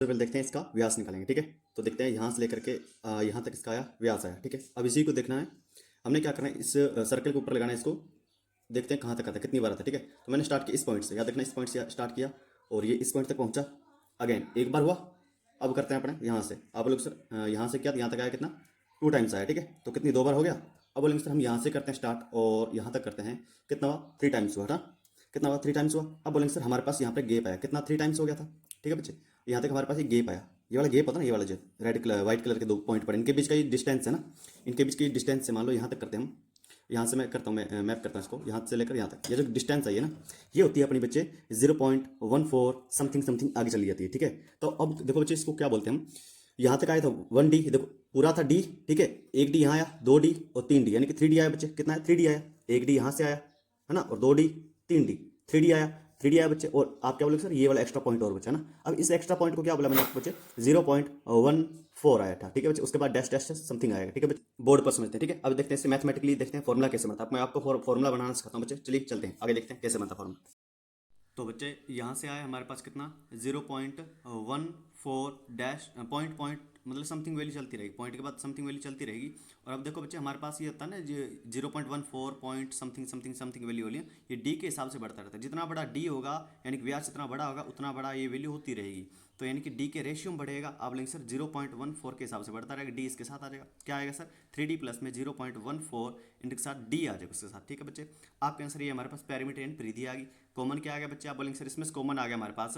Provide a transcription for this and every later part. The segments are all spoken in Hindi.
तो पहले देखते हैं इसका व्यास निकालेंगे, ठीक है। तो देखते हैं यहाँ से लेकर के यहाँ तक इसका आया व्यास आया, ठीक है। अब इसी को देखना है, हमने क्या करना है, इस सर्कल के ऊपर लगाना है इसको। देखते हैं कहाँ तक आता है, कितनी बार आता है, ठीक है। तो मैंने स्टार्ट किया इस पॉइंट से, याद रखना इस पॉइंट से स्टार्ट किया और ये इस पॉइंट तक पहुंचा। अगेन एक बार हुआ। अब करते हैं अपने यहाँ से, आप लोग सर यहाँ से क्या यहाँ तक आया कितना, 2 टाइम्स आया, ठीक है। तो कितनी 2 बार हो गया। अब बोलेंगे सर हम यहाँ से करते हैं स्टार्ट और यहाँ तक करते हैं, कितना हुआ 3 टाइम्स हुआ ना, कितना हुआ 3 टाइम्स हुआ। अब बोलेंगे सर हमारे पास यहाँ पे गैप आया, कितना 3 टाइम्स हो गया था, ठीक है बच्चे। यहाँ तक हमारे पास ये गैप आया, ये वाला गैप होता है ना, ये वाला जो रेड कलर व्हाइट कलर के 2 पॉइंट पड़े, इनके बीच का ये डिस्टेंस है ना, इनके बीच की डिस्टेंस से मान लो यहाँ तक करते हैं हम। यहाँ से मैं करता हूँ, मैं मैप करता हूँ इसको, यहाँ से लेकर यहाँ तक ये जो डिस्टेंस है ये ना, ये होती है अपनी बच्चे 0.14 समथिंग समथिंग आगे चली जाती है, ठीक है। तो अब देखो बच्चे इसको क्या बोलते हैं हम, यहाँ तक आया था 1D, देखो पूरा था D, ठीक है। 1D यहाँ आया, 2D और 3D, यानी कि 3D आया बच्चे, कितना है 3D आया। 1D यहाँ से आया है ना, और 2D 3D 3D आया, 3D आया बच्चे। और आप क्या बोले सर ये वाला एक्स्ट्रा पॉइंट और बचा ना। अब इस एक्स्ट्रा पॉइंट को क्या बोला मैंने आपको बच्चे, 0.14 आया था, ठीक है बच्चे। उसके बाद डैश डैश समथिंग आएगा, ठीक है बच्चे, बोर्ड पर समझते हैं, ठीक है। अब देखते हैं इससे मैथमेटिकली देखते हैं फॉर्मुला कैसे बनता है। मैं आपको फॉर्मुला बनाना सिखाता हूँ बच्चे, चलिए चलते हैं आगे देखते हैं कैसे बनता है फॉर्मुला। तो बच्चे यहाँ से आया हमारे पास कितना 0.14 डैश पॉइंट पॉइंट, मतलब समथिंग वैल्यू चलती रहेगी, पॉइंट के बाद समथिंग वैल्यू चलती रहेगी। और अब देखो बच्चे हमारे पास ये होता है ना, 0.14 point something something something value वाली, ये डी के हिसाब से बढ़ता रहता है। जितना बड़ा डी होगा यानी कि व्यास जितना बड़ा होगा उतना बड़ा ये वैल्यू होती रहेगी। तो यानी कि डी के रेशियो में बढ़ेगा, आप लेंगे सर 0.14 के हिसाब से बढ़ता रहेगा, डी इसके साथ आ जाएगा, क्या आएगा सर 3D प्लस में 0.14 इनके साथ डी आ जाएगा उसके साथ, ठीक है बच्चे। आपके आंसर ये हमारे पास पैरामीटर एंड परिधि आ गई। कॉमन क्या आ गया बच्चे, आप बोलेंगे सर इसमें कॉमन आ गया हमारे पास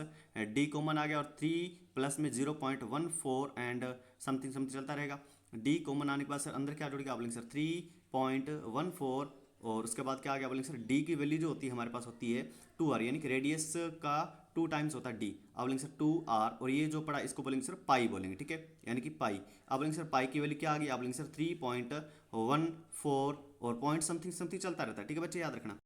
डी कॉमन आ गया, और 3 प्लस में 0.14 एंड समथिंग समथिंग चलता रहेगा। डी कॉमन आने के बाद सर अंदर क्या जुड़ेगा, आप बोलेंगे सर 3.14, और उसके बाद क्या आ गया, बोलेंगे सर डी की वैल्यू जो होती है हमारे पास होती है 2r, यानी कि रेडियस का 2 टाइम्स होता है डी। आप बोलेंगे सर 2r, और ये जो पड़ा इसको बोलेंगे सर पाई बोलेंगे, ठीक है, यानी कि पाई। आप बोलेंगे सर पाई की वैल्यू क्या आ गई, आप बोलेंगे सर 3.14 और पॉइंट समथिंग समथिंग चलता रहता है, ठीक है बच्चे, याद रखना।